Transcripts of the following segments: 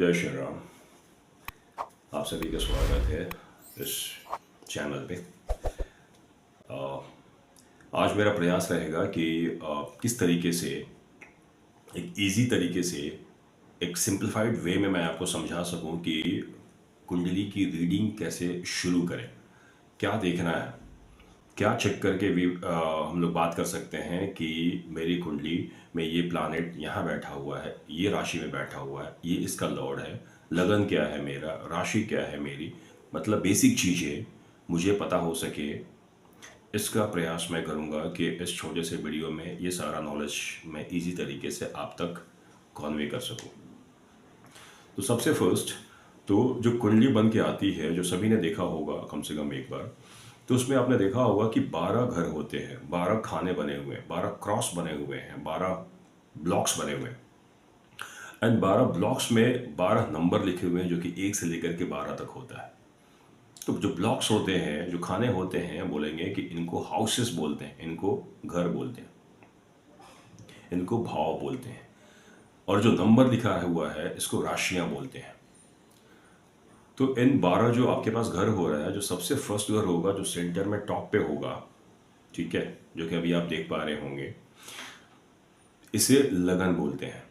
जय श्री राम। आप सभी का स्वागत है इस चैनल पे। आज मेरा प्रयास रहेगा कि किस तरीके से एक इजी तरीके से एक सिंप्लीफाइड वे में मैं आपको समझा सकूं कि कुंडली की रीडिंग कैसे शुरू करें, क्या देखना है, क्या चेक करके भी हम लोग बात कर सकते हैं कि मेरी कुंडली में ये प्लैनेट यहाँ बैठा हुआ है, ये राशि में बैठा हुआ है, ये इसका लॉर्ड है, लगन क्या है मेरा, राशि क्या है मेरी, मतलब बेसिक चीज़ें मुझे पता हो सके। इसका प्रयास मैं करूँगा कि इस छोटे से वीडियो में ये सारा नॉलेज मैं इजी तरीके से आप तक कॉन्वे कर सकूँ। तो सबसे फर्स्ट तो जो कुंडली बन के आती है, जो सभी ने देखा होगा कम से कम एक बार, तो उसमें आपने देखा होगा कि 12 घर होते हैं, 12 खाने बने हुए हैं, 12 क्रॉस बने हुए हैं, 12 ब्लॉक्स बने हुए हैं एंड 12 ब्लॉक्स में 12 नंबर लिखे हुए हैं जो कि 1 से लेकर के 12 तक होता है। तो जो ब्लॉक्स होते हैं, जो खाने होते हैं, बोलेंगे कि इनको हाउसेस बोलते हैं, इनको घर बोलते हैं, इनको भाव बोलते हैं, और जो नंबर लिखा हुआ है इसको राशियां बोलते हैं। तो इन 12 जो आपके पास घर हो रहा है, जो सबसे फर्स्ट घर होगा, जो सेंटर में टॉप पे होगा, ठीक है, जो कि अभी आप देख पा रहे होंगे, इसे लगन बोलते हैं।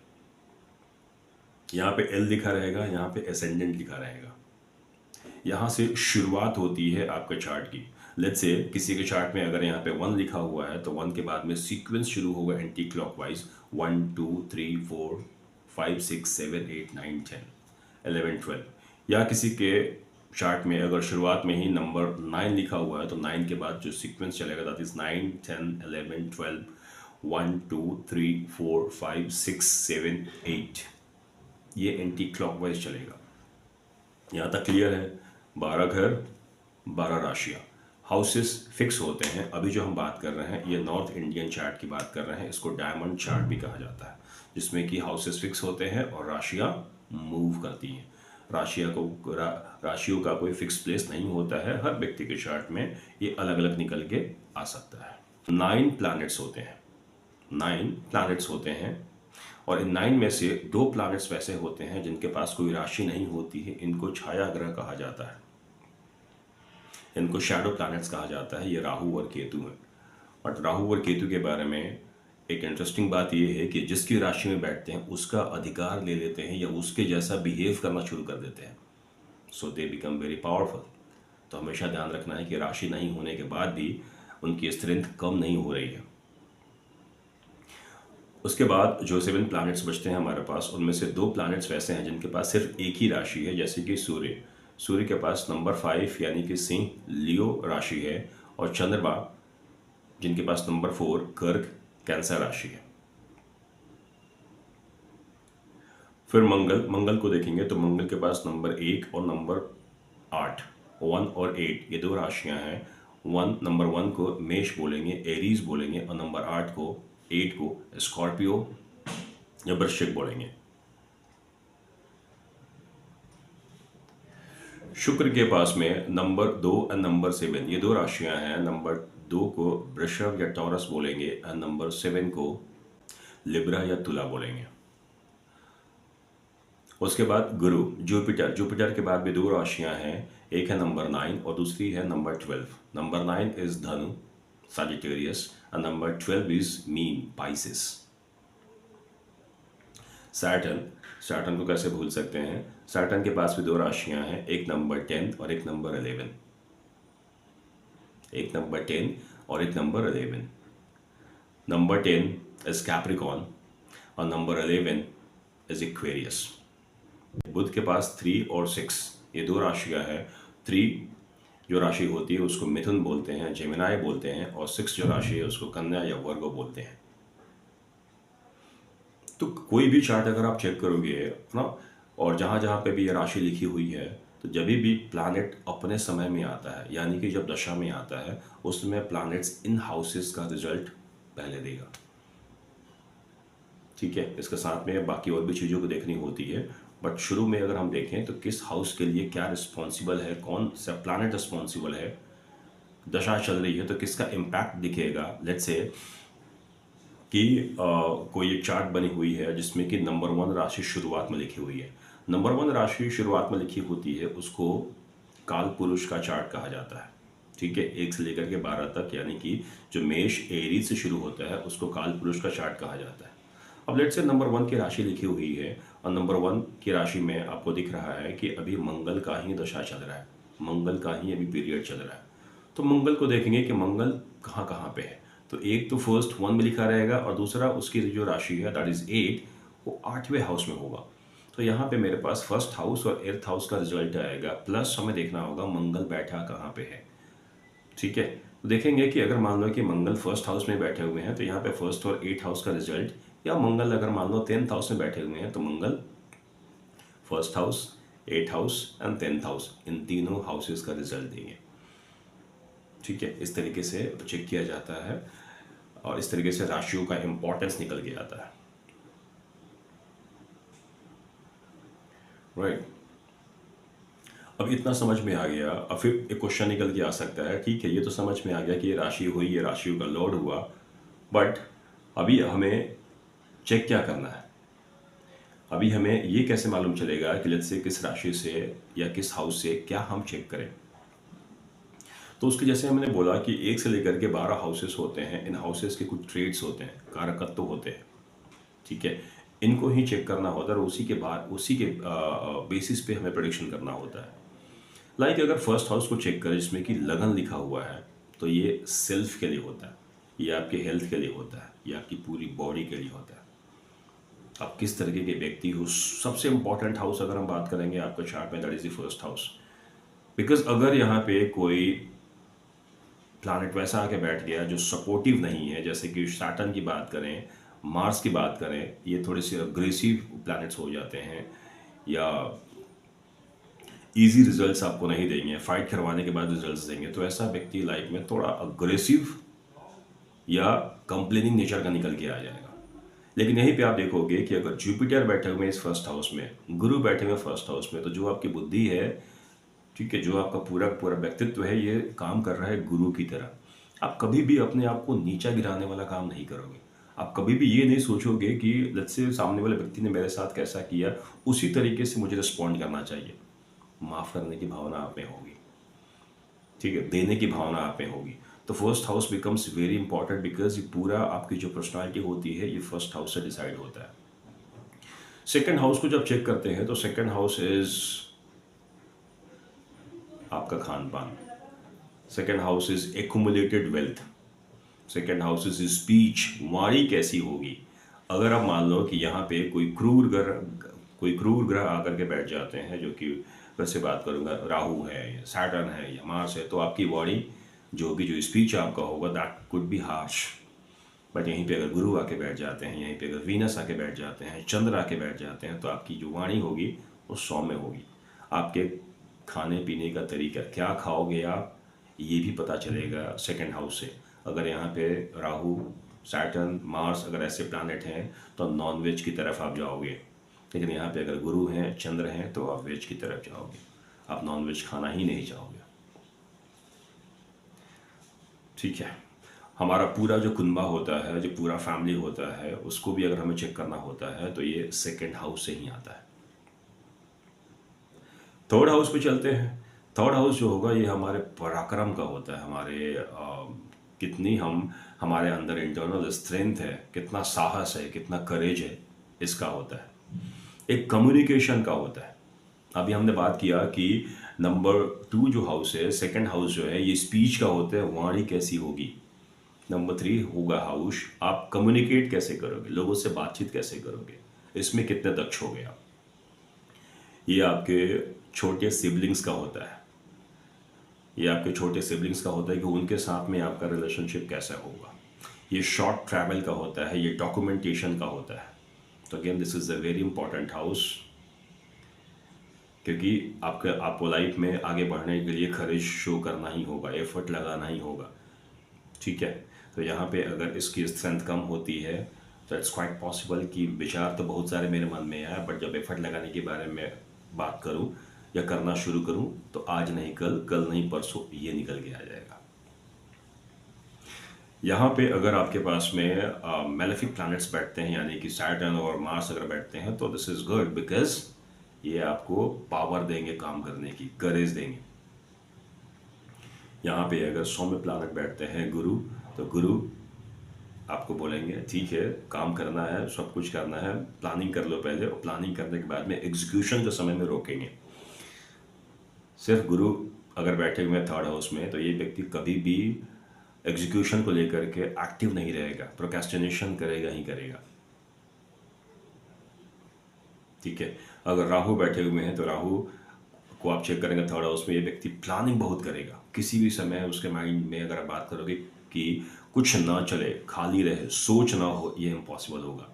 यहाँ पे एल लिखा रहेगा, यहाँ पे एसेंडेंट लिखा रहेगा। यहाँ से शुरुआत होती है आपके चार्ट की। लेट्स से किसी के चार्ट में अगर यहाँ पे 1 लिखा हुआ है तो 1 के बाद में सीक्वेंस शुरू होगा एंटी क्लॉकवाइज, 1 2 3 4 5 6 7 8 9 10 11 12। या किसी के चार्ट में अगर शुरुआत में ही नंबर 9 लिखा हुआ है तो 9 के बाद जो सीक्वेंस चलेगा दैट इज 9 10 11 12 1 2 3 4 5 6 7 8, ये एंटी क्लॉकवाइज चलेगा। यहाँ तक क्लियर है? 12 घर, 12 राशियाँ, हाउसेस फिक्स होते हैं। अभी जो हम बात कर रहे हैं ये नॉर्थ इंडियन चार्ट की बात कर रहे हैं, इसको डायमंड चार्ट भी कहा जाता है, जिसमें कि हाउसेस फिक्स होते हैं और राशियाँ मूव करती हैं। राशियों का कोई फिक्स प्लेस नहीं होता है, हर व्यक्ति के चार्ट में ये अलग अलग निकल के आ सकता है। 9 प्लैनेट्स होते हैं, 9 प्लैनेट्स होते हैं, और इन 9 में से 2 प्लैनेट्स वैसे होते हैं जिनके पास कोई राशि नहीं होती है, इनको छाया ग्रह कहा जाता है, इनको शैडो प्लैनेट्स कहा जाता है। ये राहु और केतु हैं। बट राहु और केतु के बारे में एक इंटरेस्टिंग बात यह है कि जिसकी राशि में बैठते हैं उसका अधिकार ले लेते हैं या उसके जैसा बिहेव करना शुरू कर देते हैं, सो दे बिकम वेरी पावरफुल। तो हमेशा ध्यान रखना है कि राशि नहीं होने के बाद भी उनकी स्ट्रेंथ कम नहीं हो रही है। उसके बाद जो 7 प्लैनेट्स बचते हैं हमारे पास, उनमें से 2 प्लैनेट्स वैसे हैं जिनके पास सिर्फ एक ही राशि है, जैसे कि सूर्य के पास नंबर 5 यानी कि सिंह लियो राशि है, और चंद्रमा जिनके पास नंबर 4 कर्क कैंसर राशि है। फिर मंगल को देखेंगे तो मंगल के पास नंबर 1 और नंबर 8, 1 और 8, ये 2 राशियां हैं। नंबर 1 को मेष बोलेंगे, एरीज बोलेंगे, और नंबर 8 को स्कॉर्पियो या वृश्चिक बोलेंगे। शुक्र के पास में नंबर 2 और नंबर 7, ये 2 राशियां हैं। नंबर 2 को वृषभ या टॉरस बोलेंगे और नंबर 7 को लिब्रा या तुला बोलेंगे। उसके बाद गुरु जुपिटर के बाद भी 2 राशियां हैं, एक है नंबर 9 और दूसरी है नंबर 12। नंबर 9 इज धनु सजिटेरियस और number 12 is mean Pisces. Saturn को कैसे भूल सकते हैं? सैटर्न के पास भी 2 राशियां हैं, एक नंबर 10 और एक नंबर 11। एक नंबर 10 और एक नंबर 11। नंबर 10 इज कैप्रिकॉन और नंबर 11 इज इक्वेरियस। बुध के पास 3 और 6, ये 2 राशियां हैं। 3 जो राशि होती है उसको मिथुन बोलते हैं, जेमिनाई बोलते हैं, और 6 जो राशि है उसको कन्या या वर्गो बोलते हैं। तो कोई भी चार्ट अगर आप चेक करोगे ना, और जहाँ जहाँ पे भी ये राशि लिखी हुई है, तो जब भी प्लैनेट अपने समय में आता है, यानी कि जब दशा में आता है, उसमें प्लैनेट्स इन हाउसेस का रिजल्ट पहले देगा। ठीक है, इसके साथ में बाकी और भी चीज़ों को देखनी होती है, बट शुरू में अगर हम देखें तो किस हाउस के लिए क्या रिस्पॉन्सिबल है, कौन सा प्लैनेट रिस्पॉन्सिबल है, दशा चल रही है तो किसका इम्पैक्ट दिखेगा। लेट्स से कि कोई एक चार्ट बनी हुई है जिसमें कि नंबर 1 राशि शुरुआत में लिखी हुई है, नंबर 1 राशि शुरुआत में लिखी होती है, उसको काल पुरुष का चार्ट कहा जाता है। ठीक है, 1 से लेकर के 12 तक, यानी कि जो मेष एरीज से शुरू होता है उसको काल पुरुष का चार्ट कहा जाता है। अब लेट्स से नंबर 1 की राशि लिखी हुई है और नंबर 1 की राशि में आपको दिख रहा है कि अभी मंगल का ही दशा चल रहा है, मंगल का ही अभी पीरियड चल रहा है। तो मंगल को देखेंगे कि मंगल कहाँ कहाँ पे है। तो एक तो फर्स्ट 1 में लिखा रहेगा और दूसरा उसकी जो राशि है दैट इज 8, वो 8वें हाउस में होगा। तो यहाँ पे मेरे पास फर्स्ट हाउस और 8th हाउस का रिजल्ट आएगा, प्लस हमें देखना होगा मंगल बैठा कहाँ पे है। ठीक है, तो देखेंगे कि अगर मान लो कि मंगल फर्स्ट हाउस में बैठे हुए हैं तो यहाँ पे फर्स्ट और 8th हाउस का रिजल्ट, या मंगल अगर मान लो 10th हाउस में बैठे हुए हैं तो Mangal first house, 8th house and 10th house, इन तीनों हाउसेस का रिजल्ट देंगे। ठीक है, इस तरीके से चेक किया जाता है और इस तरीके से राशियों का इंपॉर्टेंस निकल के आता है। राइट, अब इतना समझ में आ गया। अब फिर एक क्वेश्चन निकल के आ सकता है, ठीक है ये तो समझ में आ गया कि ये राशि हुई, ये राशियों का लॉर्ड हुआ, बट अभी हमें चेक क्या करना है? अभी हमें ये कैसे मालूम चलेगा कि लेट्स से किस राशि से या किस हाउस से क्या हम चेक करें? तो उसके जैसे हमने बोला कि 1 से लेकर के 12 हाउसेस होते हैं, इन हाउसेस के कुछ ट्रेड्स होते हैं, कारकत्व होते हैं। ठीक है, इनको ही चेक करना होता है और उसी के बाद उसी के बेसिस पे हमें प्रेडिक्शन करना होता है। लाइक अगर फर्स्ट हाउस को चेक करें जिसमें कि लगन लिखा हुआ है, तो ये सेल्फ के लिए होता है, ये आपके हेल्थ के लिए होता है, ये आपकी पूरी बॉडी के लिए होता है। आप किस तरीके के व्यक्ति हो, सबसे इंपॉर्टेंट हाउस अगर हम बात करेंगे आपका चार्ट में, that is the first house. Because अगर यहाँ पे कोई प्लैनेट वैसा आके बैठ गया जो सपोर्टिव नहीं है, जैसे कि सैटर्न की बात करें, मार्स की बात करें, ये थोड़े से अग्रेसिव प्लैनेट्स हो जाते हैं या इजी रिजल्ट्स आपको नहीं देंगे, फाइट करवाने के बाद रिजल्ट्स देंगे, तो ऐसा व्यक्ति लाइफ में थोड़ा अग्रेसिव या कंप्लेनिंग नेचर का निकल के आ जाएगा। लेकिन यहीं पे आप देखोगे कि अगर जुपिटर बैठे हुए इस फर्स्ट हाउस में, गुरु बैठे हुए फर्स्ट हाउस में, तो जो आपकी बुद्धि है, ठीक है, जो आपका पूरा पूरा व्यक्तित्व है, ये काम कर रहा है गुरु की तरह। आप कभी भी अपने आप को नीचा गिराने वाला काम नहीं करोगे। आप कभी भी ये नहीं सोचोगे कि लेट्स से सामने वाले व्यक्ति ने मेरे साथ कैसा किया, उसी तरीके से मुझे रिस्पॉन्ड करना चाहिए। माफ़ करने की भावना आप में होगी, ठीक है, देने की भावना आप में होगी। तो first house becomes very important because ये पूरा आपकी जो पर्सनालिटी होती है ये फर्स्ट हाउस से डिसाइड होता है। सेकेंड हाउस को जब चेक करते हैं तो सेकेंड हाउस इज आपका खान पान, second house is accumulated wealth, second house is speech, वाणी कैसी होगी। अगर आप मान लो कि यहाँ पे कोई क्रूर ग्रह आकर के बैठ जाते हैं, जो कि वैसे बात करूँगा राहु है या सैटर्न है या मार्स है, तो आपकी वाणी जो स्पीच आपका होगा that could be harsh. But यहीं पे अगर गुरु आके बैठ जाते हैं, यहीं पे अगर वीनस आके बैठ जाते हैं, चंद्र आके बैठ जाते हैं, तो आपकी जो वाणी होगी वो सौम्य होगी। आपके खाने पीने का तरीका, क्या खाओगे आप, ये भी पता चलेगा सेकेंड हाउस से। अगर यहाँ पे राहु, सैटर्न, मार्स अगर ऐसे प्लैनेट हैं तो नॉन वेज की तरफ आप जाओगे, लेकिन यहाँ पे अगर गुरु हैं, चंद्र हैं, तो आप वेज की तरफ जाओगे, आप नॉन वेज खाना ही नहीं चाहोगे। ठीक है, हमारा पूरा जो कुनबा होता है, जो पूरा फैमिली होता है, उसको भी अगर हमें चेक करना होता है तो ये सेकेंड हाउस से ही आता है। थर्ड हाउस पे चलते हैं। थर्ड हाउस जो होगा ये हमारे पराक्रम का होता है, हमारे कितनी हमारे अंदर इंटरनल स्ट्रेंथ है, कितना साहस है, कितना करेज है, इसका होता है। एक कम्युनिकेशन का होता है। अभी हमने बात किया कि नंबर 2 जो हाउस है, सेकंड हाउस जो है, ये स्पीच का होता है, वाणी कैसी होगी। नंबर 3 होगा हाउस, आप कम्युनिकेट कैसे करोगे, लोगों से बातचीत कैसे करोगे, इसमें कितने दक्ष हो गए आप। ये आपके छोटे सिबलिंग्स का होता है, ये आपके छोटे सिबलिंग्स का होता है कि उनके साथ में आपका रिलेशनशिप कैसा होगा। ये शॉर्ट ट्रैवल का होता है, ये डॉक्यूमेंटेशन का होता है। तो again this is a very important house, क्योंकि आपको लाइफ में आगे बढ़ने के लिए करेज शो करना ही होगा, एफर्ट लगाना ही होगा। ठीक है, तो यहाँ पे अगर इसकी स्ट्रेंथ कम होती है तो इट्स क्वाइट पॉसिबल कि विचार तो बहुत सारे मेरे मन में आए, बट जब एफर्ट लगाने के बारे में बात करूँ या करना शुरू करूँ तो आज नहीं कल, कल नहीं परसों, ये निकल के आ जाएगा। यहाँ पे अगर आपके पास में मेलेफिक प्लैनेट्स बैठते हैं, यानी कि सैटर्न और मार्स अगर बैठते हैं, तो दिस इज गुड बिकॉज ये आपको पावर देंगे काम करने की, करेज देंगे। यहाँ पे अगर सौम्य प्लानट बैठते हैं गुरु, तो गुरु आपको बोलेंगे ठीक है, काम करना है, सब कुछ करना है, प्लानिंग कर लो पहले, और प्लानिंग करने के बाद में एग्जीक्यूशन के समय में रोकेंगे। सिर्फ गुरु अगर बैठे हुए हैं थर्ड हाउस में, तो ये व्यक्ति कभी भी एग्जीक्यूशन को लेकर के एक्टिव नहीं रहेगा, प्रोक्रेस्टिनेशन करेगा ही करेगा। ठीक है। अगर राहु बैठे हुए हैं, तो राहु को आप चेक करेंगे थर्ड हाउस में, ये व्यक्ति प्लानिंग बहुत करेगा। किसी भी समय उसके माइंड में अगर आप बात करोगे कि कुछ ना चले, खाली रहे, सोच ना हो, ये इम्पॉसिबल होगा।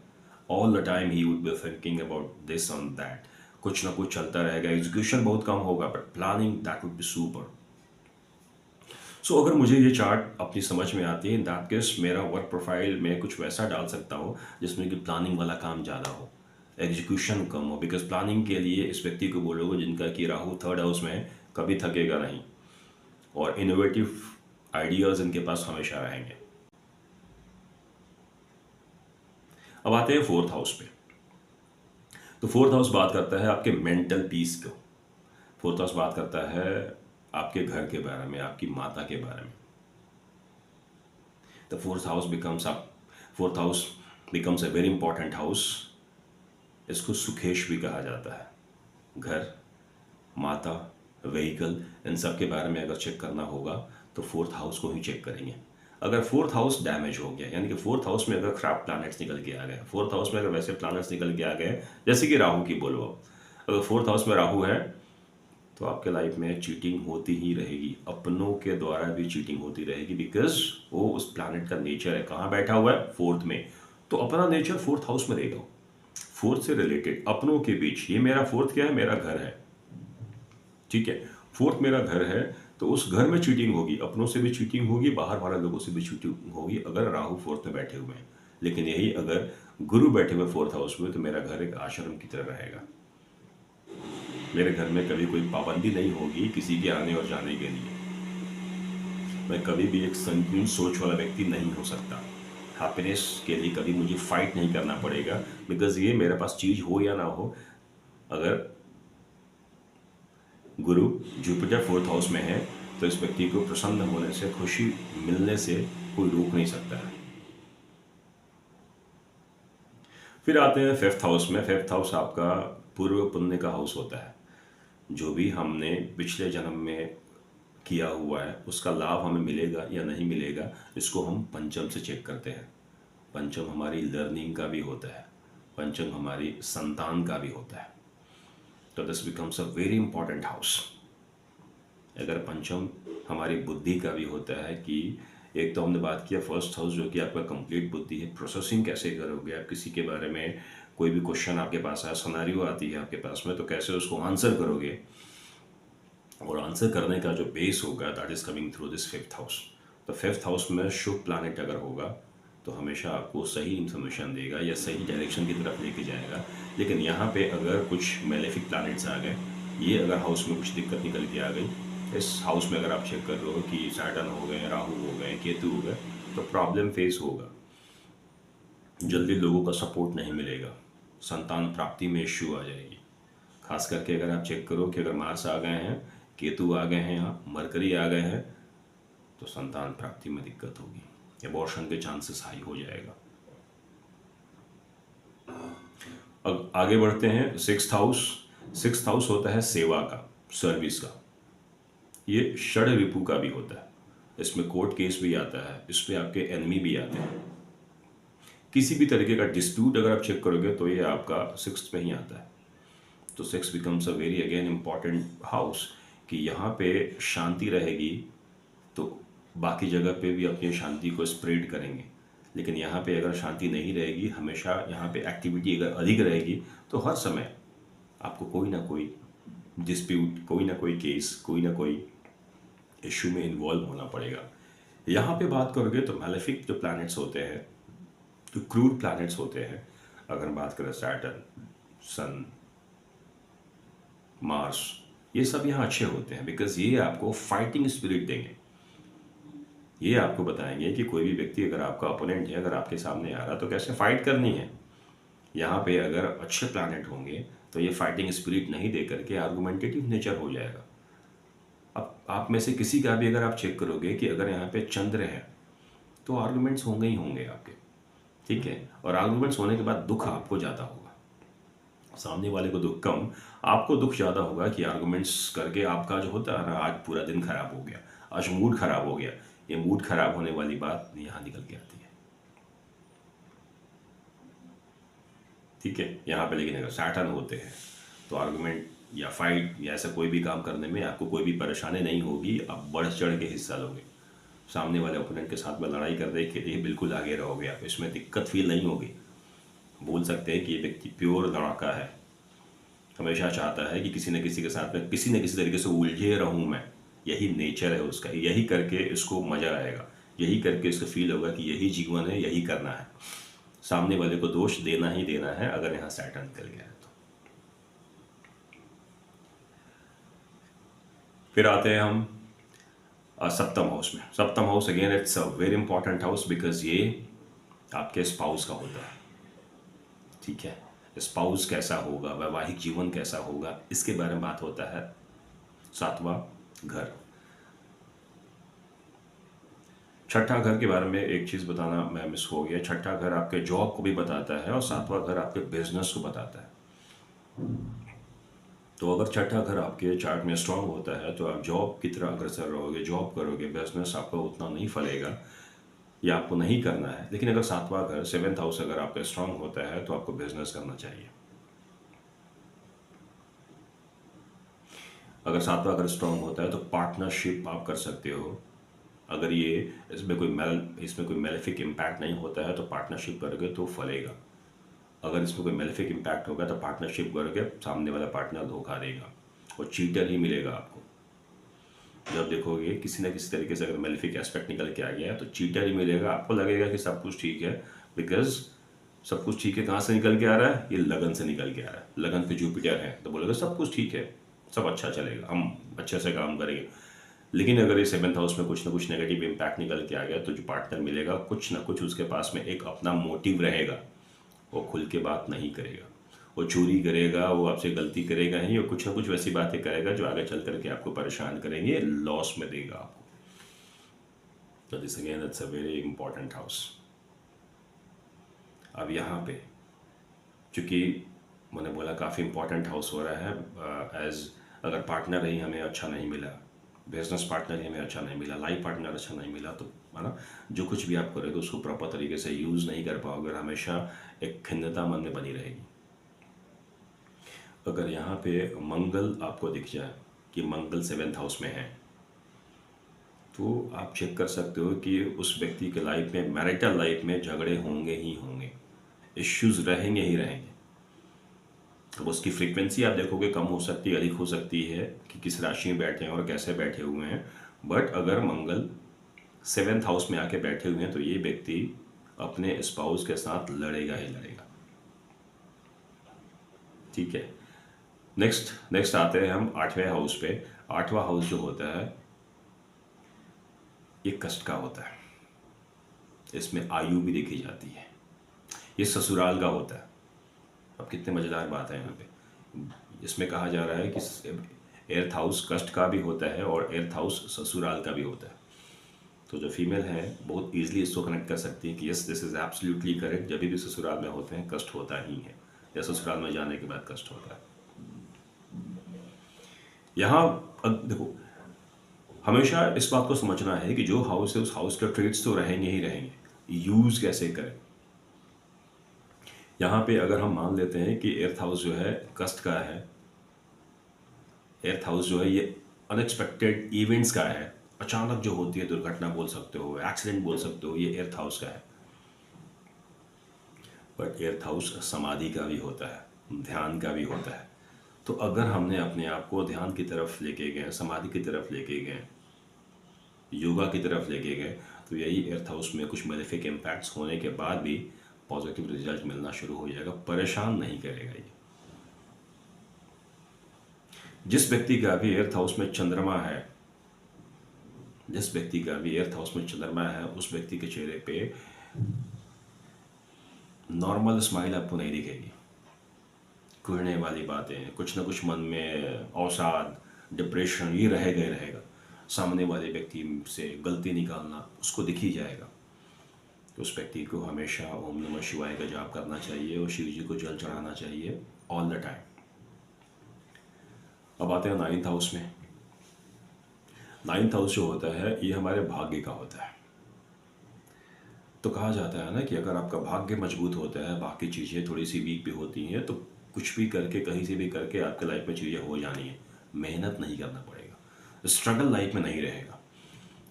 All the time he would be thinking about this on that, कुछ ना कुछ चलता रहेगा। एग्जीक्यूशन बहुत कम होगा, but planning that would be super. So अगर मुझे ये चार्ट अपनी समझ में आती है, इन दैट केस मेरा वर्क प्रोफाइल में कुछ वैसा डाल सकता हूँ जिसमें कि प्लानिंग वाला काम ज़्यादा हो, एग्जीक्यूशन कम हो। बिकॉज प्लानिंग के लिए इस व्यक्ति को बोलोगे जिनका कि राहु थर्ड हाउस में है, कभी थकेगा नहीं, और इनोवेटिव आइडियाज़ इनके पास हमेशा रहेंगे। अब आते हैं फोर्थ हाउस पे। तो फोर्थ हाउस बात करता है आपके मेंटल पीस को। फोर्थ हाउस बात करता है आपके घर के बारे में, आपकी माता के बारे में। The fourth house becomes a very important house. इसको सुखेश भी कहा जाता है। घर, माता, व्हीकल, इन सब के बारे में अगर चेक करना होगा तो फोर्थ हाउस को ही चेक करेंगे। अगर फोर्थ हाउस डैमेज हो गया, यानी कि फोर्थ हाउस में अगर खराब प्लैनेट्स निकल के आ गए, फोर्थ हाउस में अगर वैसे प्लैनेट्स निकल के आ गए जैसे कि राहु की बोलो, अगर फोर्थ हाउस में राहु है तो आपके लाइफ में चीटिंग होती ही रहेगी, अपनों के द्वारा भी चीटिंग होती रहेगी। बिकॉज वो उस प्लैनेट का नेचर है। कहाँ बैठा हुआ है? फोर्थ में। तो अपना नेचर फोर्थ हाउस में रहेगा, फोर्थ से रिलेटेड, अपनों के बीच। ये मेरा फोर्थ क्या है? मेरा घर है। ठीक है, फोर्थ मेरा घर है, तो उस घर में चीटिंग होगी, अपनों से भी चीटिंग होगी, बाहर वाले लोगों से भी चीटिंग होगी, अगर राहु फोर्थ में बैठे हुए हैं। लेकिन यही अगर गुरु बैठे हुए फोर्थ हाउस में, तो मेरा घर एक आश्रम की तरह रहेगा। मेरे घर में कभी कोई पाबंदी नहीं होगी किसी के आने और जाने के लिए। मैं कभी भी एक संकीर्ण सोच वाला व्यक्ति नहीं हो सकता। हैप्पीनेस के लिए कभी मुझे फाइट नहीं करना पड़ेगा, बिकॉज ये मेरे पास चीज़ हो या ना हो, अगर गुरु जुपिटर फोर्थ हाउस में है तो इस व्यक्ति को प्रसन्न होने से, खुशी मिलने से कोई रोक नहीं सकता है। फिर आते हैं फिफ्थ हाउस में। फिफ्थ हाउस आपका पूर्व पुण्य का हाउस होता है। जो भी हमने पिछले जन्म में किया हुआ है उसका लाभ हमें मिलेगा या नहीं मिलेगा, इसको हम पंचम से चेक करते हैं। पंचम हमारी लर्निंग का भी होता है, पंचम हमारी संतान का भी होता है। तो this becomes a very important house. अगर पंचम हमारी बुद्धि का भी होता है कि एक तो हमने बात किया फर्स्ट हाउस जो कि आपका कंप्लीट बुद्धि है, प्रोसेसिंग कैसे करोगे आप, किसी के बारे में कोई भी क्वेश्चन आपके पास आया, सिनेरियो आती है आपके पास में, तो कैसे उसको आंसर करोगे, और आंसर करने का जो बेस होगा that is coming through this fifth house. तो फिफ्थ हाउस में शुभ प्लैनेट अगर होगा तो हमेशा आपको सही इन्फॉर्मेशन देगा या सही डायरेक्शन की तरफ लेके जाएगा। लेकिन यहाँ पे अगर कुछ मेलेफिक प्लैनेट्स आ गए, ये अगर हाउस में कुछ दिक्कत निकल के आ गई, इस हाउस में अगर आप चेक कर रहे हो कि सैटर्न हो गए, राहु हो गए, केतु हो गए, तो प्रॉब्लम फेस होगा। जल्दी लोगों का सपोर्ट नहीं मिलेगा, संतान प्राप्ति में इश्यू आ जाएगी। खास करके अगर आप चेक करो कि अगर मार्स आ गए हैं, केतु आ गए हैं, यहाँ मरकरी आ गए हैं, तो संतान प्राप्ति में दिक्कत होगी, एबॉर्शन के चांसेस हाई हो जाएगा। अब आगे बढ़ते हैं सिक्स्थ हाउस। सिक्स्थ हाउस होता है सेवा का, सर्विस का। ये षड रिपु का भी होता है। इसमें कोर्ट केस भी आता है, इसमें आपके एनिमी भी आते हैं। किसी भी तरीके का डिस्प्यूट अगर आप चेक करोगे तो ये आपका सिक्स्थ में ही आता है। तो six becomes a very again important house कि यहाँ पे शांति रहेगी तो बाकी जगह पे भी अपनी शांति को स्प्रेड करेंगे। लेकिन यहाँ पे अगर शांति नहीं रहेगी, हमेशा यहाँ पे एक्टिविटी अगर अधिक रहेगी, तो हर समय आपको कोई ना कोई डिस्प्यूट, कोई ना कोई केस, कोई ना कोई इश्यू में इन्वॉल्व होना पड़ेगा। यहाँ पे बात करोगे तो मैलेफिक जो प्लैनेट्स होते हैं, जो क्रूर प्लैनेट्स होते हैं, अगर बात करें सैटर्न, सन, मार्स, ये सब यहाँ अच्छे होते हैं बिकॉज ये आपको फाइटिंग स्पिरिट देंगे। ये आपको बताएंगे कि कोई भी व्यक्ति अगर आपका ओपोनेंट है, अगर आपके सामने आ रहा तो कैसे फाइट करनी है। यहाँ पे अगर अच्छे प्लैनेट होंगे तो ये फाइटिंग स्पिरिट नहीं दे करके आर्गुमेंटेटिव नेचर हो जाएगा। अब आप में से किसी का भी अगर आप चेक करोगे कि अगर यहाँ पे चंद्र है तो आर्गुमेंट्स होंगे ही होंगे आपके, ठीक है। और आर्गुमेंट्स होने के बाद दुख आपको ज़्यादा होगा, सामने वाले को दुख कम, आपको दुख ज़्यादा होगा कि आर्गुमेंट्स करके आपका जो होता है ना, आज पूरा दिन खराब हो गया, आज मूड खराब हो गया। ये मूड खराब होने वाली बात यहाँ निकल के आती है, ठीक है। यहाँ पे लेकिन अगर सैटर्न होते हैं तो आर्गुमेंट या फाइट या ऐसा कोई भी काम करने में आपको कोई भी परेशानी नहीं होगी, आप बढ़ चढ़ के हिस्सा लोगे। सामने वाले ओपोनेंट के साथ में लड़ाई करने के लिए बिल्कुल आगे रहोगे आप, इसमें दिक्कत फील नहीं होगी। बोल सकते हैं कि ये व्यक्ति प्योर लड़का है, हमेशा चाहता है कि किसी न किसी के साथ में किसी न किसी तरीके से उलझे रहूं मैं, यही नेचर है उसका, यही करके इसको मज़ा आएगा, यही करके इसको फील होगा कि यही जीवन है, यही करना है। सामने वाले को दोष देना ही देना है अगर यहाँ सैटर्न निकल गया है तो। फिर आते हैं हम सप्तम हाउस में। सप्तम house again it's a very important house because ये आपके स्पाउस का होता है, ठीक है। स्पाउस कैसा होगा, वैवाहिक जीवन कैसा होगा, इसके बारे में बात होता है। सातवां घर, छठा घर के बारे में एक चीज़ बताना मैं मिस हो गया। छठा घर आपके जॉब को भी बताता है और सातवां घर आपके बिजनेस को बताता है। तो अगर छठा घर आपके चार्ट में स्ट्रांग होता है तो आप जॉब की तरह अग्रसर रहोगे, जॉब करोगे, बिजनेस आपका उतना नहीं फलेगा या आपको नहीं करना है। लेकिन अगर सातवां घर, सेवेंथ हाउस अगर आपका स्ट्रांग होता है तो आपको बिजनेस करना चाहिए। अगर सातवां घर स्ट्रांग होता है तो पार्टनरशिप आप कर सकते हो। अगर ये इसमें कोई मेलेफिक इम्पैक्ट नहीं होता है तो पार्टनरशिप करोगे तो फलेगा। अगर इसमें कोई मेलेफिक इम्पैक्ट होगा तो पार्टनरशिप करोगे, सामने वाला पार्टनर धोखा देगा और चीटर ही मिलेगा आपको। जब देखोगे किसी न किसी तरीके से अगर मेलेफिक एस्पेक्ट निकल के आ गया है तो चीटर ही मिलेगा। आपको लगेगा कि सब कुछ ठीक है, बिकॉज सब कुछ ठीक है। कहाँ से निकल के आ रहा है? ये लगन से निकल के आ रहा है। लगन पे जुपिटर है तो बोलेगा सब कुछ ठीक है, सब अच्छा चलेगा, हम अच्छे से काम करेंगे। लेकिन अगर ये सेवन्थ हाउस में कुछ ना कुछ नेगेटिव इम्पैक्ट निकल के आ गया तो जो पार्टनर मिलेगा कुछ ना कुछ उसके पास में एक अपना मोटिव रहेगा, वो खुल के बात नहीं करेगा, वो चोरी करेगा, वो आपसे गलती करेगा ही, और कुछ ना कुछ वैसी बातें करेगा जो आगे चल करके आपको परेशान करेंगे, लॉस में देगा आपको। तो this again it's a very important house. अब यहाँ पे चूँकि मैंने बोला काफ़ी इंपॉर्टेंट हाउस हो रहा है, एज अगर पार्टनर ही हमें अच्छा नहीं मिला, बिजनेस पार्टनर ही हमें अच्छा नहीं मिला, लाइफ पार्टनर अच्छा नहीं मिला, तो है ना, जो कुछ भी आप करोगे उसको प्रॉपर तरीके से यूज़ नहीं कर पाओगे और हमेशा एक खिन्नता मन में बनी रहेगी। अगर यहाँ पे मंगल आपको दिख जाए कि मंगल सेवेंथ हाउस में है तो आप चेक कर सकते हो कि उस व्यक्ति के लाइफ में, मैरिटल लाइफ में झगड़े होंगे ही होंगे, इश्यूज रहेंगे ही रहेंगे। तो उसकी फ्रीक्वेंसी आप देखोगे कम हो सकती है, अधिक हो सकती है कि किस राशि में बैठे हैं और कैसे बैठे हुए हैं। बट अगर मंगल सेवेंथ हाउस में आके बैठे हुए हैं तो ये व्यक्ति अपने स्पाउस के साथ लड़ेगा ही लड़ेगा, ठीक है। नेक्स्ट आते हैं हम आठवें हाउस पे। आठवां हाउस जो होता है ये कष्ट का होता है, इसमें आयु भी देखी जाती है, ये ससुराल का होता है। अब कितने मज़ेदार बात है यहाँ पे। इसमें कहा जा रहा है कि एर्थ हाउस कष्ट का भी होता है और एर्थ हाउस ससुराल का भी होता है। तो जो फीमेल है बहुत ईजिली इसको कनेक्ट कर सकती है कि yes this is absolutely correct. जब भी ससुराल में होते हैं कष्ट होता ही है, या ससुराल में जाने के बाद कष्ट होता है। यहाँ अब देखो, हमेशा इस बात को समझना है कि जो हाउस है उस हाउस के ट्रेड्स तो रहेंगे ही रहेंगे, यूज़ कैसे करें। यहाँ पे अगर हम मान लेते हैं कि एर्थ हाउस जो है कष्ट का है, एर्थ हाउस जो है ये अनएक्सपेक्टेड इवेंट्स का है, अचानक जो होती है दुर्घटना बोल सकते हो, एक्सीडेंट बोल सकते हो, ये एर्थ हाउस का है। बट एर्थ हाउस समाधि का भी होता है, ध्यान का भी होता है। तो अगर हमने अपने आप को ध्यान की तरफ लेके गए, समाधि की तरफ लेके गए, योगा की तरफ लेके गए, तो यही एर्थ हाउस में कुछ मेलेफिक इम्पैक्ट्स होने के बाद भी पॉजिटिव रिजल्ट मिलना शुरू हो जाएगा, परेशान नहीं करेगा ये। जिस व्यक्ति का भी एर्थ हाउस में चंद्रमा है, जिस व्यक्ति का भी एर्थ हाउस में चंद्रमा है, उस व्यक्ति के चेहरे पे नॉर्मल स्माइल आपको नहीं दिखेगी, घुरने वाली बातें, कुछ ना कुछ मन में अवसाद, डिप्रेशन, ये रहेगा ही रहेगा। सामने वाले व्यक्ति से गलती निकालना उसको दिख ही जाएगा। तो उस व्यक्ति को हमेशा ओम नमः शिवाय का जाप करना चाहिए और शिव जी को जल चढ़ाना चाहिए ऑल द टाइम। अब आते हैं 9th हाउस में। 9th हाउस जो होता है ये हमारे भाग्य का होता है। तो कहा जाता है ना कि अगर आपका भाग्य मजबूत होता है, बाकी चीज़ें थोड़ी सी वीक भी होती हैं, तो कुछ भी करके, कहीं से भी करके आपके लाइफ में चीज़ें हो जानी है। मेहनत नहीं करना पड़ेगा, स्ट्रगल लाइफ में नहीं रहेगा।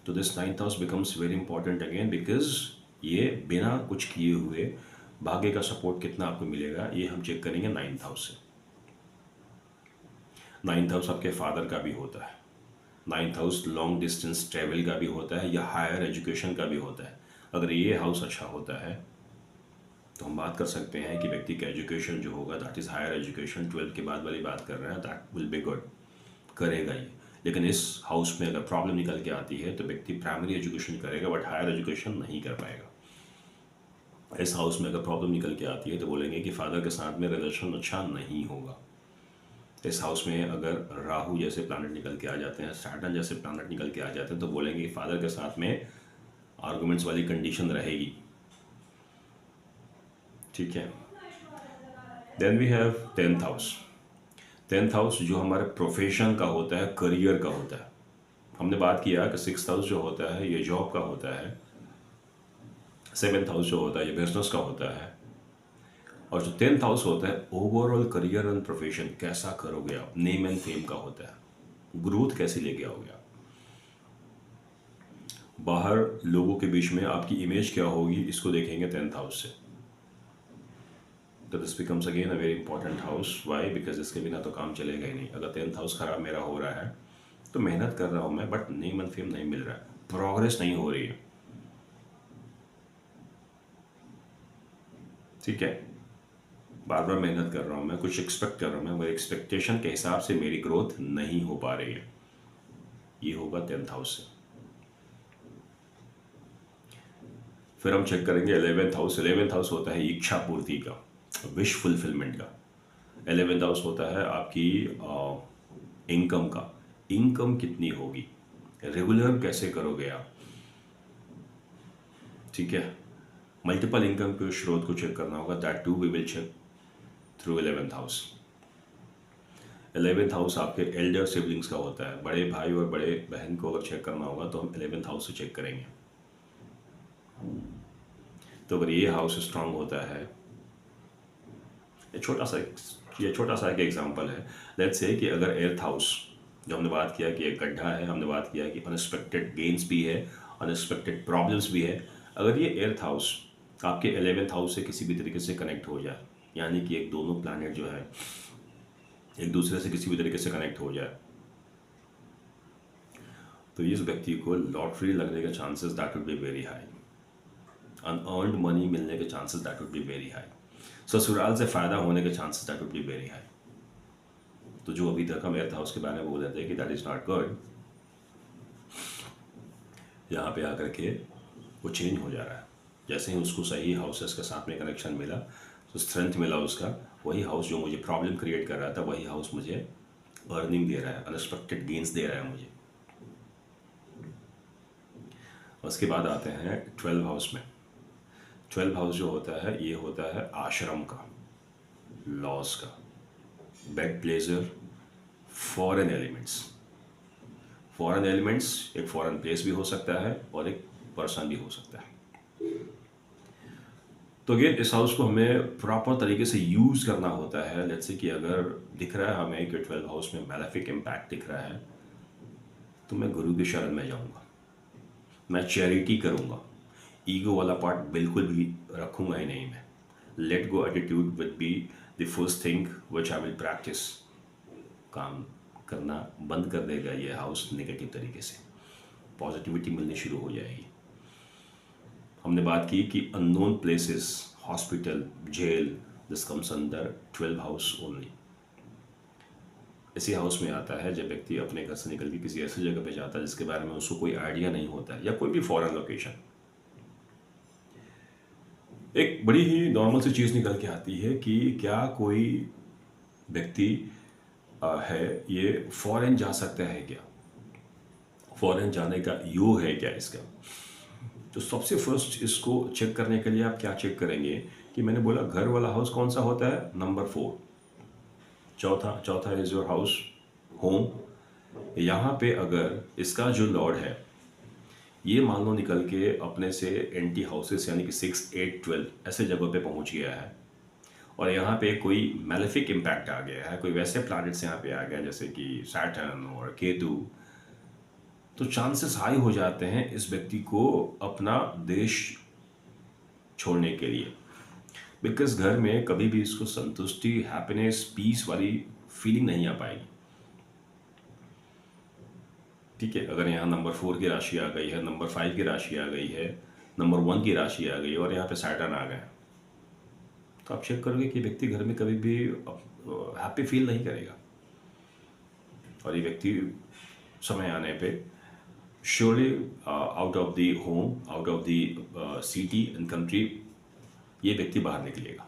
तो this 9th house becomes very important again, because ये बिना कुछ किए हुए भाग्य का सपोर्ट कितना आपको मिलेगा ये हम चेक करेंगे 9th हाउस से। 9th हाउस आपके फादर का भी होता है। 9th house long distance travel का भी होता है या हायर एजुकेशन का भी होता है। अगर ये हाउस अच्छा होता है तो हम बात कर सकते हैं कि व्यक्ति का एजुकेशन जो होगा, that is higher education, 12th के बाद वाली बात कर रहे हैं, दैट विल बी गुड, करेगा ये। लेकिन इस हाउस में अगर प्रॉब्लम निकल के आती है तो व्यक्ति प्राइमरी एजुकेशन करेगा बट हायर एजुकेशन नहीं कर पाएगा। इस हाउस में अगर प्रॉब्लम निकल के आती है तो बोलेंगे कि फादर के साथ में रिलेशन अच्छा नहीं होगा। इस हाउस में अगर राहु जैसे प्लैनेट निकल के आ जाते हैं, सैटर्न जैसे प्लैनेट निकल के आ जाते हैं, तो बोलेंगे फादर के साथ में आर्गुमेंट्स वाली कंडीशन रहेगी। ठीक है। Then we have 10th house. 10th house जो हमारे प्रोफेशन का होता है, करियर का होता है। हमने बात किया कि 6th हाउस जो होता है ये जॉब का होता है, 7th हाउस जो होता है ये बिजनेस का होता है, और जो 10th हाउस होता है ओवरऑल करियर एंड प्रोफेशन, कैसा करोगे आप, नेम एंड फेम का होता है, ग्रोथ कैसे लेके आओगे आप, बाहर लोगों के बीच में आपकी इमेज क्या होगी, इसको देखेंगे 10th हाउस से। तो this becomes again a very important house. Why? Because इसके बिना तो काम चलेगा ही नहीं। अगर 10th हाउस खराब मेरा हो रहा है तो मेहनत कर रहा हूँ मैं, बट नेम एंड फेम नहीं मिल रहा है, प्रोग्रेस नहीं हो रही है। ठीक है, बार बार मेहनत कर रहा हूँ मैं, कुछ एक्सपेक्ट कर रहा हूँ मैं, मेरे एक्सपेक्टेशन के हिसाब से मेरी ग्रोथ नहीं हो पा रही है। ये होगा 10th हाउस से। फिर हम चेक करेंगे 11th हाउस। 11th हाउस होता है इच्छा पूर्ति का, विश फुलफिलमेंट का। 11th हाउस होता है आपकी इनकम का। इनकम कितनी होगी, रेगुलर कैसे करोगे आप। ठीक है, मल्टीपल इनकम के स्रोत को चेक करना होगा, that to we will check through 11th house. 11th house आपके एल्डर सिबलिंग्स का होता है, बड़े भाई और बड़े बहन को अगर चेक करना होगा तो हम 11th हाउस से चेक करेंगे। तो अगर ये हाउस स्ट्रांग होता है, ये छोटा सा एक एग्जांपल है। लेट्स से कि अगर 8th हाउस, जो हमने बात किया कि एक गड्ढा है, हमने बात किया कि अनएक्सपेक्टेड गेन्स भी है, अनएक्सपेक्टेड प्रॉब्लम्स भी है। अगर ये 8th हाउस आपके 11th हाउस से किसी भी तरीके से कनेक्ट हो जाए, यानी कि एक दोनों प्लैनेट जो है एक दूसरे से किसी भी तरीके से कनेक्ट हो जाए, तो इस व्यक्ति को लॉटरी लगने के chances that would be very high. Unearned money मिलने के chances that would be very high. ससुराल से फायदा होने के chances that would be very high. तो जो अभी तक हम 8th हाउस के बारे में बोल रहे थे कि दैट इज नॉट गुड, यहाँ पे आकर के वो चेंज हो जा रहा है। जैसे ही उसको सही हाउसेस के साथ में कनेक्शन मिला, तो स्ट्रेंथ मिला उसका, वही हाउस जो मुझे प्रॉब्लम क्रिएट कर रहा था, वही हाउस मुझे अर्निंग दे रहा है, अनएक्सपेक्टेड गेन्स दे रहा है मुझे। उसके बाद आते हैं 12 हाउस में। 12 हाउस जो होता है ये होता है आश्रम का, लॉस का, bed pleasure, foreign elements. Foreign elements एक फॉरेन प्लेस भी हो सकता है और एक पर्सन भी हो सकता है। तो अगेन इस हाउस को हमें प्रॉपर तरीके से यूज़ करना होता है। लेट्स से कि अगर दिख रहा है हमें कि 12 हाउस में मैलेफिक इम्पैक्ट दिख रहा है, तो मैं गुरु की शरण में जाऊंगा, मैं चैरिटी करूंगा, ईगो वाला पार्ट बिल्कुल भी रखूंगा ही नहीं मैं। Let go attitude will be the first thing which I will practice. काम करना बंद कर देगा ये हाउस नेगेटिव तरीके से, पॉजिटिविटी मिलनी शुरू हो जाएगी। हमने बात की कि unknown places, hospital, jail, this comes under 12 house only. इसी हाउस में आता है जब व्यक्ति अपने घर से निकल के किसी ऐसी जगह पे जाता है जिसके बारे में उसको कोई आइडिया नहीं होता है, या कोई भी फॉरेन लोकेशन। एक बड़ी ही नॉर्मल सी चीज़ निकल के आती है कि क्या कोई व्यक्ति है, ये फॉरेन जा सकता है क्या, फॉरेन जाने का योग है क्या इसका। तो सबसे फर्स्ट इसको चेक करने के लिए आप क्या चेक करेंगे कि मैंने बोला घर वाला हाउस कौन सा होता है, नंबर 4। चौथा चौथा इज योर हाउस होम। यहाँ पे अगर इसका जो लॉर्ड है ये मान लो निकल के अपने से एंटी हाउसेस यानी कि 6, 8, 12 ऐसे जगहों पे पहुंच गया है, और यहाँ पे कोई मैलेफिक इम्पैक्ट आ गया है, कोई वैसे प्लैनेट्स यहाँ पे आ गया जैसे कि सैटर्न और केतु, तो चांसेस हाई हो जाते हैं इस व्यक्ति को अपना देश छोड़ने के लिए। बिकॉज घर में कभी भी इसको संतुष्टि, हैप्पीनेस, पीस वाली फीलिंग नहीं आ पाएगी। ठीक है, अगर यहाँ नंबर 4 की राशि आ गई है, नंबर 5 की राशि आ गई है, नंबर 1 की राशि आ गई है और यहाँ पे सैटर्न आ गए, तो आप चेक करोगे कि व्यक्ति घर में कभी भी हैप्पी फील नहीं करेगा। और ये व्यक्ति समय आने पे surely out of the home, out of the city and country ये व्यक्ति बाहर निकलेगा।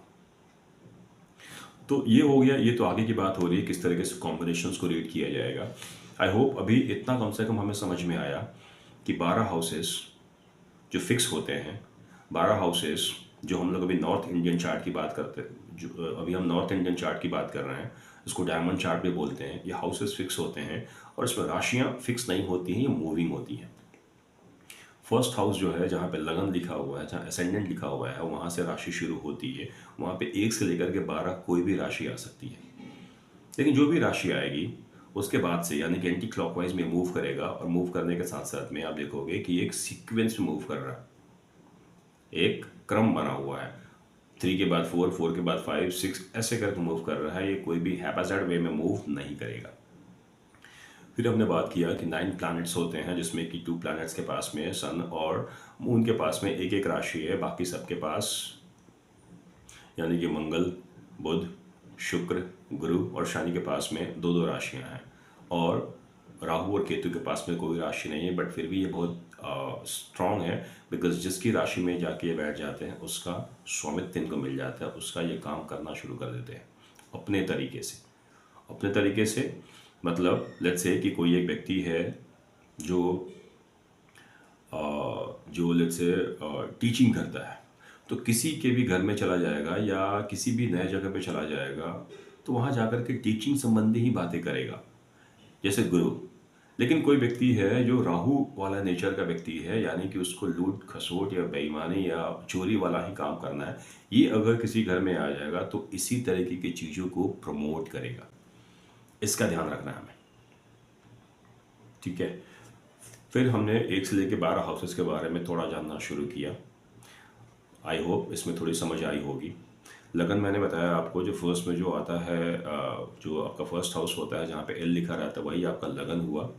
तो ये हो गया, ये तो आगे की बात हो रही है किस तरीके से कॉम्बिनेशंस को रीड किया जाएगा। आई होप अभी इतना कम से कम हमें समझ में आया कि 12 हाउसेस जो फिक्स होते हैं, 12 हाउसेस जो हम लोग अभी नॉर्थ इंडियन चार्ट की बात करते हैं, जो अभी हम नॉर्थ इंडियन चार्ट की बात कर रहे हैं, इसको डायमंड चार्ट भी बोलते हैं। ये हाउसेस फिक्स होते हैं और इसमें राशियाँ फिक्स नहीं होती हैं, ये मूविंग होती हैं। फर्स्ट हाउस जो है जहाँ पे लगन लिखा हुआ है, जहाँ असेंडेंट लिखा हुआ है, वहाँ से राशि शुरू होती है। वहाँ पे 1 से लेकर के 12 कोई भी राशि आ सकती है, लेकिन जो भी राशि आएगी उसके बाद से यानी कि एंटी क्लॉकवाइज में मूव करेगा, और मूव करने के साथ साथ में आप देखोगे कि एक सीक्वेंस में मूव कर रहा है, एक क्रम बना हुआ है। 3 के बाद 4, 4 के बाद 5, 6 ऐसे करके मूव कर रहा है। ये कोई भी हैप्पीज़ेड वे में मूव नहीं करेगा। फिर हमने बात किया कि 9 प्लैनेट्स होते हैं, जिसमें कि 2 प्लैनेट्स के पास में सन और मून के पास में एक एक राशि है, बाकी सबके पास यानी कि मंगल, बुध, शुक्र, गुरु और शनि के पास में 2-2 राशियां हैं, और राहु और केतु के पास में कोई राशि नहीं है। बट फिर भी ये बहुत स्ट्रांग है, बिकॉज जिसकी राशि में जाके ये बैठ जाते हैं उसका स्वामित्व इनको मिल जाता है, उसका ये काम करना शुरू कर देते हैं अपने तरीके से। अपने तरीके से मतलब लेट्स से कि कोई एक व्यक्ति है जो जो लेट्स से टीचिंग करता है, तो किसी के भी घर में चला जाएगा या किसी भी नए जगह पे चला जाएगा, तो वहाँ जाकर के टीचिंग संबंधी ही बातें करेगा, जैसे गुरु। लेकिन कोई व्यक्ति है जो राहु वाला नेचर का व्यक्ति है, यानी कि उसको लूट खसोट या बेईमानी या चोरी वाला ही काम करना है, ये अगर किसी घर में आ जाएगा तो इसी तरीके की चीज़ों को प्रमोट करेगा। इसका ध्यान रखना है हमें, ठीक है। फिर हमने 1 से लेकर 12 हाउसेस के बारे में थोड़ा जानना शुरू किया। आई होप इसमें थोड़ी समझ आई होगी। लगन मैंने बताया आपको, जो फर्स्ट में जो आता है, जो आपका फर्स्ट हाउस होता है जहाँ पे एल लिखा रहता है, वही आपका लगन हुआ,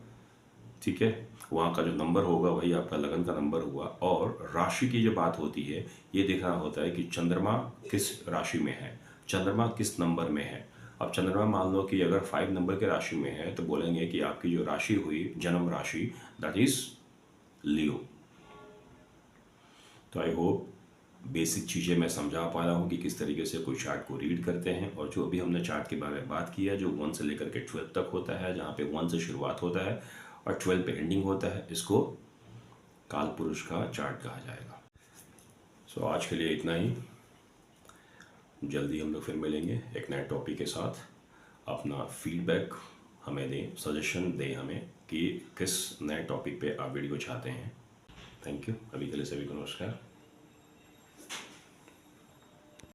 ठीक है। वहाँ का जो नंबर होगा वही आपका लगन का नंबर हुआ। और राशि की जो बात होती है, ये देखना होता है कि चंद्रमा किस राशि में है, चंद्रमा किस नंबर में है। अब चंद्रमा मान लो कि अगर 5 नंबर के राशि में है, तो बोलेंगे कि आपकी जो राशि हुई जन्म राशि, दैट इज लियो। तो आई होप बेसिक चीज़ें मैं समझा पाया हूँ कि किस तरीके से कोई चार्ट को रीड करते हैं। और जो अभी हमने चार्ट के बारे में बात की है, जो 1 से लेकर के 12 तक होता है, जहाँ पे 1 से शुरुआत होता है और 12 पे एंडिंग होता है, इसको काल पुरुष का चार्ट कहा जाएगा। सो आज के लिए इतना ही। जल्दी हम लोग फिर मिलेंगे एक नए टॉपिक के साथ। अपना फीडबैक हमें दें, सजेशन दें हमें कि किस नए टॉपिक पे आप वीडियो चाहते हैं। Thank you. अभी के लिए सभी को नमस्कार।